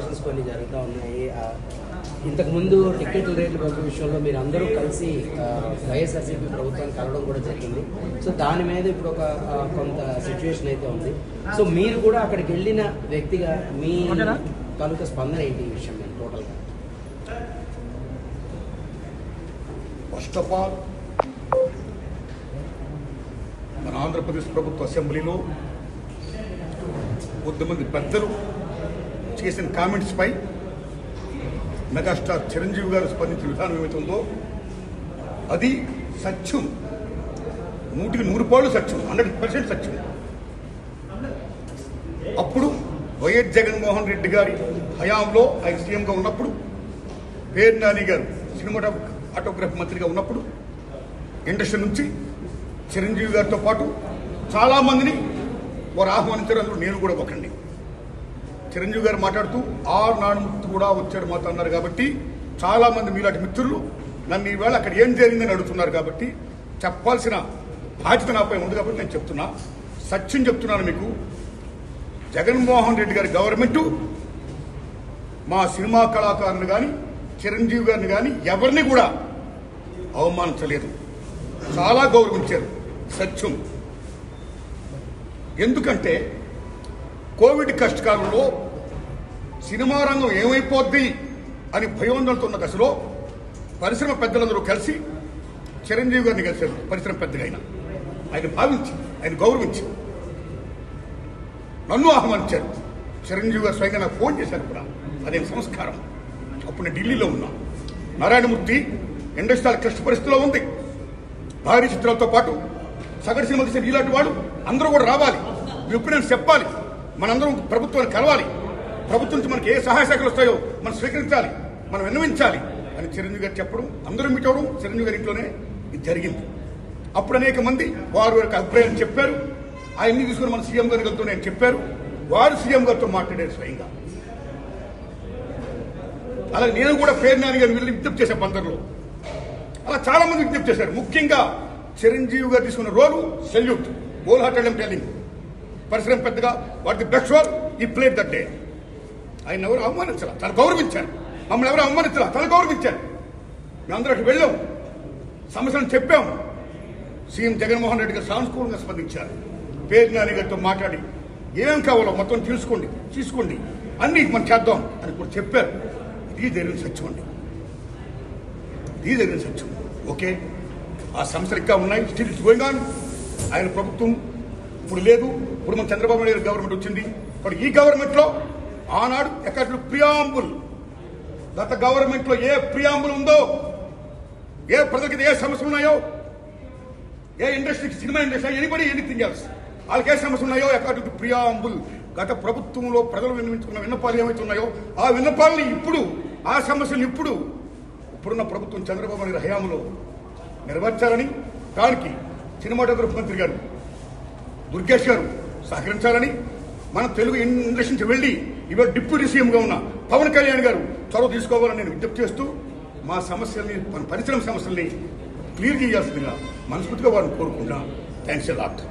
Discussions కొన్ని జరుగుతూ ఉన్నాయి. ఇంతకుముందు టికెట్ల రేట్ల పెంపు విషయంలో మీరు అందరూ కలిసి వైఎస్ఆర్సీపీ ప్రభుత్వాన్ని కలవడం కూడా జరిగింది. సో దాని మీద ఇప్పుడు ఒక కొంత సిచ్యువేషన్ అయితే ఉంది. సో మీరు కూడా అక్కడికి వెళ్ళిన వ్యక్తిగా మీ తాలూకా స్పందన ఏంటి ఈ విషయం మీద టోటల్గా? ఫస్ట్ ఆఫ్ ఆల్ మన ఆంధ్రప్రదేశ్ ప్రభుత్వ అసెంబ్లీలో కొద్దిమంది పెద్దలు చేసిన కామెంట్స్పై మెగాస్టార్ చిరంజీవి గారు స్పందించిన విధానం ఏమైతుందో అది సత్యం, 100% సత్యం, 100% సత్యం. అప్పుడు వైఎస్ జగన్మోహన్ రెడ్డి గారి హయాంలో ఆయన సీఎంగా ఉన్నప్పుడు, పేరు నాని గారు సినిమాటోగ్రఫీ మంత్రిగా ఉన్నప్పుడు ఇండస్ట్రీ నుంచి చిరంజీవి గారితో పాటు చాలామందిని వారు ఆహ్వానించారు. అందులో నేను కూడా ఒకండి. చిరంజీవి గారు మాట్లాడుతూ నానుమూర్తి కూడా వచ్చాడు మాతో అన్నారు. కాబట్టి చాలామంది మీలాంటి మిత్రులు నన్ను ఈవేళ అక్కడ ఏం జరిగిందని అడుగుతున్నారు. కాబట్టి చెప్పాల్సిన బాధ్యత నాపై ఉంది. కాబట్టి నేను చెప్తున్నా, సత్యం చెప్తున్నాను మీకు. జగన్మోహన్ రెడ్డి గారి గవర్నమెంటు మా సినిమా కళాకారులు కానీ చిరంజీవి గారిని కానీ ఎవరిని కూడా అవమానించలేదు, చాలా గౌరవించారు. సత్యం. ఎందుకంటే కోవిడ్ కష్టకాలంలో సినిమా రంగం ఏమైపోద్ది అని భయోందనతో ఉన్న దశలో పరిశ్రమ పెద్దలందరూ కలిసి చిరంజీవి గారిని కలిశారు. పరిశ్రమ పెద్దగా ఆయన భావించి, ఆయన గౌరవించి నన్ను ఆహ్వానించారు. చిరంజీవి గారు స్వయంగా నాకు ఫోన్ చేశారు కూడా. అదే సంస్కారం. అప్పుడు నేను ఢిల్లీలో ఉన్నా. నారాయణమూర్తి ఇండస్ట్రీ క్లిష్ట పరిస్థితిలో ఉంది. భారీ చిత్రాలతో పాటు సగటు సినిమా తీసిన ఇలాంటి వాళ్ళు అందరూ కూడా రావాలి, మీ ఒపీనియన్స్ చెప్పాలి, మనందరం ప్రభుత్వాన్ని కలవాలి, ప్రభుత్వం నుంచి మనకి ఏ సహాయ శాఖలు వస్తాయో మనం స్వీకరించాలి, మనం విన్నవించాలి అని చిరంజీవి గారు చెప్పడం, అందరూ మీట్ అవడం చిరంజీవి గారి ఇంట్లోనే ఇది జరిగింది. అప్పుడు అనేక మంది వారి యొక్క అభిప్రాయాన్ని చెప్పారు. ఆయన్ని తీసుకుని మన సీఎం గారి గారితో నేను చెప్పారు. వారు సీఎం గారితో మాట్లాడారు స్వయంగా. అలాగే నేను కూడా పేరు నాని గారిని వెళ్ళి విజ్ఞప్తి చేసే బందర్లో. అలా చాలా మంది విజ్ఞప్తి చేశారు. ముఖ్యంగా చిరంజీవి గారు తీసుకున్న రోలు సెల్యూట్, హోల్ హార్టెడ్ టెలింగ్. పరిశ్రమ పెద్దగా వాట్ ది బెస్ట్ రోల్ ఈ ప్లేడ్ దట్ డే. ఆయన ఎవరు అవమానించాల, తను గౌరవించారు. మమ్మల్ని ఎవరు అవమానించాల, తను గౌరవించారు. మేమందరూ అక్కడికి వెళ్ళాం, సమస్యలను చెప్పాం. సీఎం జగన్మోహన్ రెడ్డి గారు సానుకూలంగా స్పందించారు. పేరు నాని గారితో మాట్లాడి ఏం కావాలో మొత్తం తీసుకోండి అన్ని మనం చేద్దాం అని కూడా చెప్పారు. ఇది జరిగిన సత్యం అండి, ఇది జరిగిన సత్యం. ఓకే, ఆ సమస్యలు ఇంకా ఉన్నాయి. Still it's going on. ఆయన ప్రభుత్వం ఇప్పుడు లేదు. ఇప్పుడు మన చంద్రబాబు నాయుడు గవర్నమెంట్ వచ్చింది. ఇప్పుడు ఈ గవర్నమెంట్లో ఆనాడు ఎక్కడ ప్రియాంబుల్, గత గవర్నమెంట్లో ఏ ప్రియాంబుల్ ఉందో, ఏ ప్రజలకి ఏ సమస్యలు ఉన్నాయో, ఏ ఇండస్ట్రీకి, cinema industry, anybody anything else, వాళ్ళకి ఏ సమస్యలు ఉన్నాయో అకార్డింగ్ టు ప్రియాంబుల్ గత ప్రభుత్వంలో ప్రజలు విన్నవించుకున్న విన్నపాలు ఏమైతే ఉన్నాయో ఆ విన్నపాలని ఇప్పుడు, ఆ సమస్యలు ఇప్పుడున్న ప్రభుత్వం చంద్రబాబు నాయుడు హయాంలో నెరవేర్చాలని, దానికి సినిమాటోగ్రఫీ మంత్రి గారు దుర్గేష్ గారు సహకరించాలని, మన తెలుగు ఇండస్ట్రీ నుంచి వెళ్ళి ఇవాళ డిప్యూటీ సీఎంగా ఉన్న పవన్ కళ్యాణ్ గారు చొరవ తీసుకోవాలని నేను విజ్ఞప్తి చేస్తూ మా సమస్యల్ని, మన పరిశ్రమ సమస్యల్ని క్లియర్ చేయాల్సిందిగా మనస్ఫూర్తిగా వారిని కోరుకుంటున్నాను. Thanks a lot.